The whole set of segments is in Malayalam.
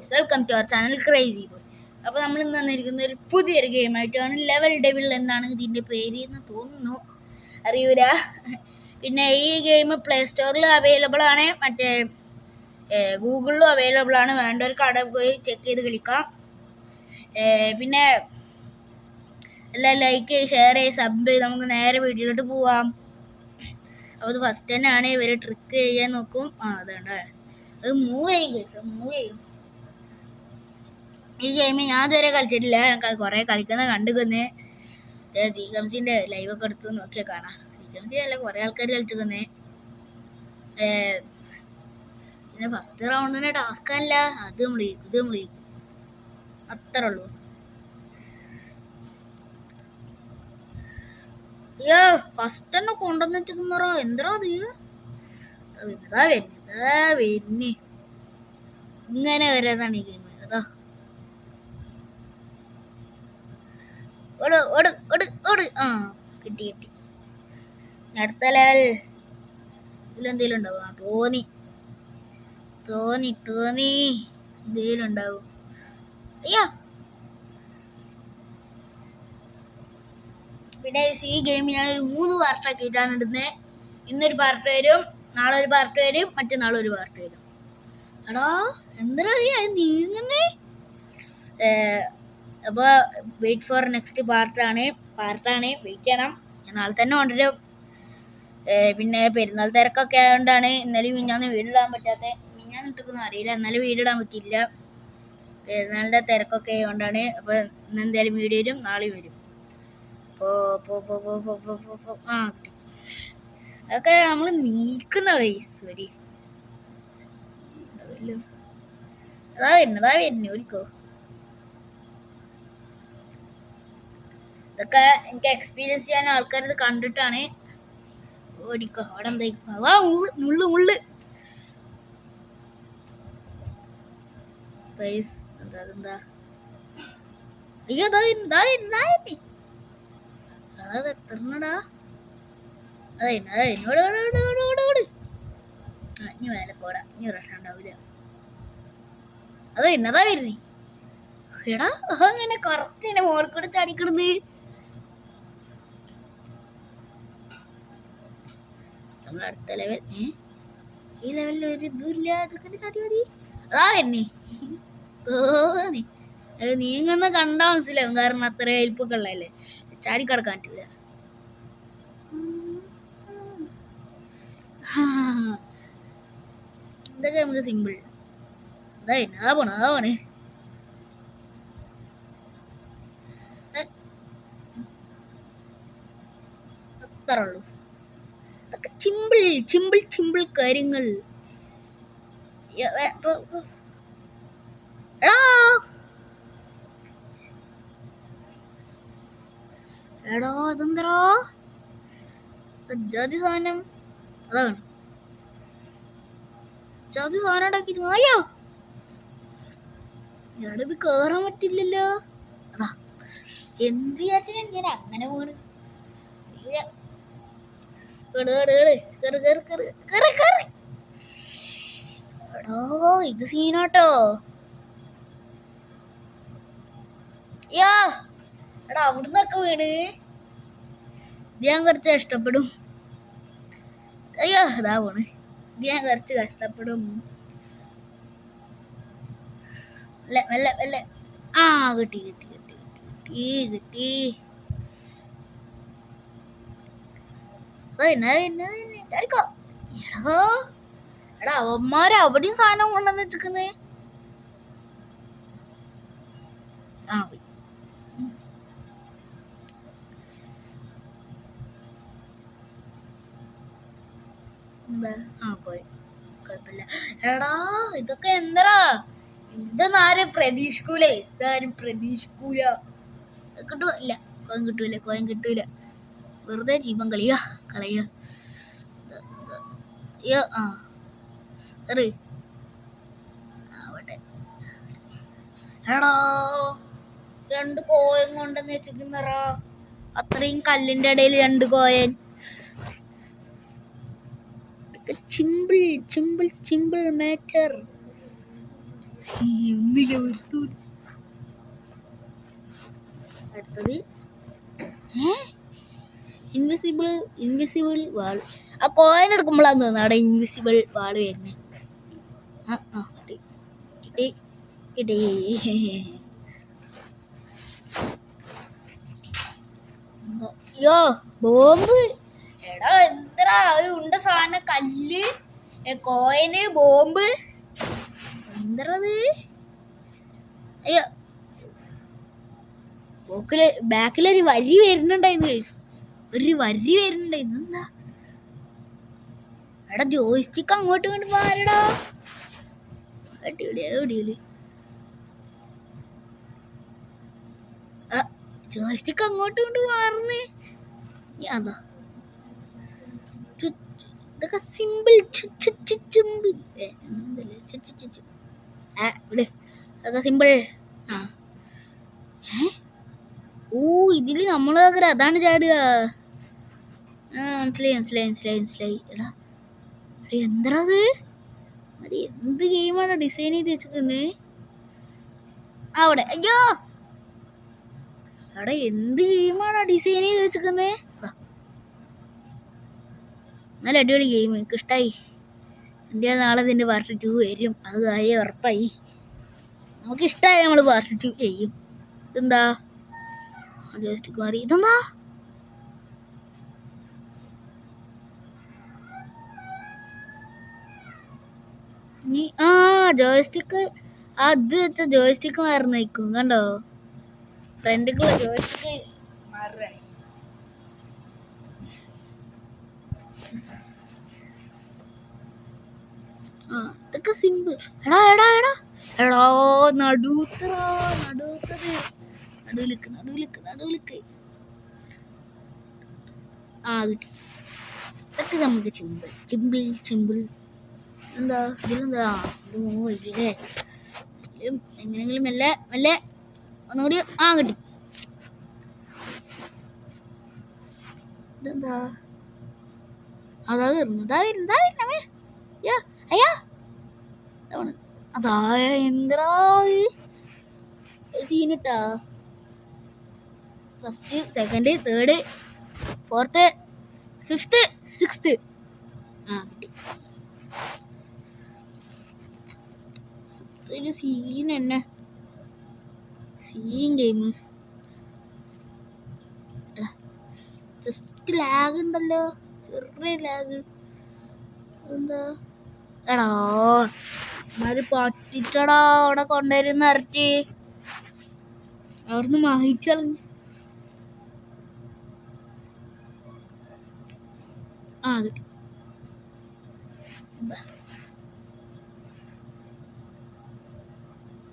Guys, welcome to our channel crazy boy. അപ്പോൾ നമ്മൾ ഇന്ന് വന്നിരിക്കുന്ന ഒരു പുതിയൊരു ഗെയിമായിട്ടാണ്. ലെവൽ ഡെവിൾ എന്നാണ് ഇതിൻ്റെ പേര് എന്ന് തോന്നുന്നു, അറിയൂല. പിന്നെ ഈ ഗെയിം പ്ലേ സ്റ്റോറിൽ അവൈലബിൾ ആണ്, മറ്റേ ഗൂഗിളിലും അവൈലബിൾ ആണ്. വേണ്ടവർക്ക് അവിടെ പോയി ചെക്ക് ചെയ്ത് കളിക്കാം. പിന്നെ എല്ലാം ലൈക്ക് ചെയ്ത് ഷെയർ ചെയ്ത് സബ് ചെയ്ത് നമുക്ക് നേരെ വീഡിയോയിലോട്ട് പോവാം. അപ്പോൾ ഇത് ഫസ്റ്റ് തന്നെയാണ് ഇവർ ട്രിക്ക് ചെയ്യാൻ നോക്കും. അതുകൊണ്ട് അത് മൂവ് ചെയ്യും ഗൈസ്, മൂവ് ചെയ്യും. ഈ ഗെയിം ഞാൻ ഇതുവരെ കളിച്ചിട്ടില്ല, കുറേ കളിക്കുന്ന കണ്ടുക്കുന്നേ. ജീകംസിൻ്റെ ലൈവൊക്കെ എടുത്ത് നോക്കിയാൽ കാണാം. ജീകംസി അല്ല, കുറേ ആൾക്കാർ കളിച്ചിരിക്കുന്നേ. പിന്നെ ഫസ്റ്റ് റൗണ്ടിൻ്റെ ടാസ്ക് അല്ല, അത് നമ്മൾ ചെയ്യും, അത്രേ ഉള്ളൂ. അയ്യോ, ഫസ്റ്റ് തന്നെ കൊണ്ടുവന്ന് വെച്ചിരിക്കുന്നോ, എന്തോ അത് ഇങ്ങനെ വരാതാണ് ഈ ഗെയിം. അതാ കിട്ടി. അടുത്ത ലെവൽ ഇതിലെന്തേലും ഉണ്ടാവും. തോന്നി എന്തേലും ഉണ്ടാവും. അയ്യോ, പിന്നെ ഈ ഗെയിം ഞാനൊരു 3 പാർട്ടാക്കിയിട്ടാണ് ഇടുന്നത്. ഇന്നൊരു പാർട്ട് വരും, നാളെ ഒരു പാർട്ട് വരും, മറ്റന്നാളൊരു പാർട്ട് വരും. എടാ എന്താ നീങ്ങുന്നേ? അപ്പോൾ വെയിറ്റ് ഫോർ നെക്സ്റ്റ് പാർട്ടാണ്. വെയിറ്റ് ചെയ്യണം. ഞാൻ നാളെ തന്നെ കൊണ്ടുവരും. പിന്നെ പെരുന്നാൾ തിരക്കൊക്കെ ആയതുകൊണ്ടാണ് ഇന്നലെ മിഞ്ഞാന്ന് വീടിടാൻ പറ്റാത്തത്. മിഞ്ഞാന്ന് ഇട്ടൊന്നും അറിയില്ല, എന്നാലും വീടിടാൻ പറ്റില്ല. പെരുന്നാളിൻ്റെ തിരക്കൊക്കെ ആയതുകൊണ്ടാണ്. അപ്പോൾ ഇന്ന് എന്തായാലും വീഡിയോ വരും, നാളെ വരും. കിട്ടി. അതൊക്കെ നമ്മൾ നീക്കുന്ന വയസ്സ് വരി. അതാ വരുന്നു ഒരിക്കോ. ഇതൊക്കെ എനിക്ക് എക്സ്പീരിയൻസ് ചെയ്യാൻ ആൾക്കാരിത് കണ്ടിട്ടാണ്. ഓടിക്കോ, അവിടെ എന്തായിരിക്കും? അതാ മുള്ള് പൈസ അതെന്താ? അയ്യോ, അത് എത്രടാ? അതോട് ഇനി മേലക്കോടാ, ഇനി പ്രശ്നം ഉണ്ടാവില്ല. അത് എന്നതാ വരുന്നേ? എടാ അങ്ങനെ കറക്റ്റിനെ മോളിൽ കൂടെ ചാടിക്കിടുന്ന്. നമ്മൾ അടുത്ത ലെവൽ. ഈ ലെവലിൽ ഒരു ഇതുമില്ല, അതൊക്കെ ചാടി മതി. അതാ വരുന്നേ, തോന്നി. നീങ്ങുന്ന കണ്ടാ മനസ്സിലാവും, കാരണം അത്ര ഹെൽപ്പൊക്കെ ഉള്ളതല്ലേ. ചാടിക്കിടക്കാൻ പറ്റില്ല. ഇതൊക്കെ നമുക്ക് സിമ്പിൾ. അതാ പോണേ അത്ര ഉള്ളൂ. അതൊക്കെ ചിമ്പിൾ കാര്യങ്ങൾ. എടോ അതെന്തോ ജാതി സാധനം, അതാണ് ജാതി സാധനം ഉണ്ടാക്കിട്ട്. അയ്യോ, ഞാനിത് കേറാൻ പറ്റില്ലല്ലോ. അതാ എന്ത് വിചാരിച്ചാ ഞാൻ അങ്ങനെ പോണ്. എടോ ഇത് സീനാട്ടോ. യാ എടാ, അവിടുന്നൊക്കെ വീട് ഞാൻ കുറച്ച് കഷ്ടപ്പെടും. അയ്യോ ഇതാ പോണ്, ഞാൻ കുറച്ച് കഷ്ടപ്പെടും. മെല്ലെ. കിട്ടി. എടാ അവന്മാര് അവിടെയും സാധനം കൊണ്ടുവന്ന് വെച്ചിരിക്കുന്നേ. പോയി. പോയി, കുഴപ്പമില്ല. എടാ ഇതൊക്കെ എന്താ? ഇതൊന്നും ആരും പ്രതീക്ഷിക്കൂല. കിട്ടൂല, കോയം കിട്ടൂല. വെറുതെ ജീവൻ കളയുക. എടാ 2 കോയം കൊണ്ടെന്ന് വെച്ചിരിക്കുന്നറാ. അത്രയും കല്ലിന്റെ ഇടയിൽ 2 കോയൻ. Simple matter. ഒന്നുമില്ല വെറുതെ. അടുത്തത് ഇൻവിസിബിൾ വാൾ. ആ കോയിൻ എടുക്കുമ്പോഴാന്ന് തോന്നുന്നു അവിടെ ഇൻവിസിബിൾ വാൾ വരുന്നത്. അയ്യോ ബോംബ്. എടാ എന്താ ഒരു ഉണ്ട സാധനം, കല്ല്, കോയിന്, ബോംബ്, എന്തത്? അയ്യോ ബാക്കിലൊരു വരി വരുന്നുണ്ടായിരുന്നു. എന്താ എടാ ജോയിസ്റ്റിക്ക് അങ്ങോട്ട് കൊണ്ട് മാറടാ. അടിപൊളി. ജോയിസ്റ്റിക്ക് അങ്ങോട്ട് കൊണ്ട് മാറുന്നേ. അതാ ഇതൊക്കെ സിമ്പിൾ. അതൊക്കെ സിമ്പിൾ. ഓ ഇതില് നമ്മള് അതാണ് ചാടുക. മനസ്സിലായി. എടാ എന്തത്? എന്ത് ഗെയിമാണ് ഡിസൈൻ ചെയ്ത് വെച്ചിരിക്കുന്നത് അവിടെ? അയ്യോ എടാ എന്ത് ഗെയിമാണ് ഡിസൈൻ ചെയ്ത് വെച്ചിരിക്കുന്നത്? നല്ല അടിപൊളി ഗെയിം, എനിക്ക് ഇഷ്ടമായി. ഇന്ത്യ നാളെ ഇതിൻ്റെ പാർട്ട് 2 വരും, അത് കാര്യം ഉറപ്പായി. നമുക്ക് ഇഷ്ടമായി, നമ്മൾ പാർട്ട് 2 ചെയ്യും. ഇതെന്താ ജോയിസ്റ്റിക്ക് മാറി? ഇതെന്താ? ജോയിസ്റ്റിക്ക് അത് വെച്ച ജോയിസ്റ്റിക്ക് മാറുന്നേക്കും. കണ്ടോ, ഫ്രണ്ടിക്കുള്ള ജോയിസ്റ്റിക്ക് മാറുകയാണ്. ഇതൊക്കെ സിമ്പിൾ. എടാ നടുത്തത് നടുവിലേക്ക്. കിട്ടി. ഇതൊക്കെ നമുക്ക് സിമ്പിൾ. എന്താ ഇതിലെന്താ? ഇതിലെ എങ്ങനെയെങ്കിലും മെല്ലെ ഒന്നുകൂടി. കിട്ടി. ഇതെന്താ? അതാ വരുന്നവേ. അയ്യാ അതാ എന്താ സീനിട്ടാ? First, second, third, fourth, fifth, sixth. കിട്ടി. ഒരു സീൻ തന്നെ, സീൻ ഗെയിം. ജസ്റ്റ് ലാഗ് ഉണ്ടല്ലോ, ചെറിയ ലാഗ്. എന്താ എടാ മാറി പറ്റിച്ചടാ. അവിടെ കൊണ്ടുവരുന്ന ഇറച്ചി അവിടുന്ന് മാഹിച്ചളഞ്ഞു. കിട്ടി.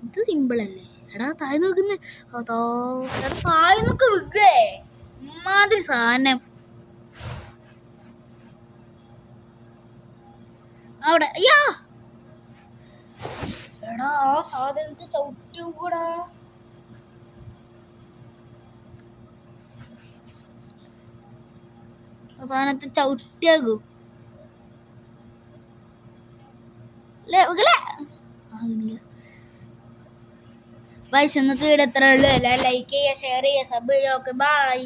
ഇത് സിമ്പിളല്ലേ? എടാ താഴെ നോക്കുന്നേ. താഴെ നോക്ക് വിൽക്കേ മാതിരി സാധനം അവിടെ. എടാ ആ സാധനത്തെ ചവിട്ടും കൂടാ. സാധനത്തെ ചവിട്ടിയാകും. ബൈ. ഇന്നത്തെ വീഡിയോ എത്ര ഉള്ളൂ? എല്ലാം ലൈക്ക് ചെയ്യുക, ഷെയർ ചെയ്യുക, സബ് ചെയ്യുക. Okay bye.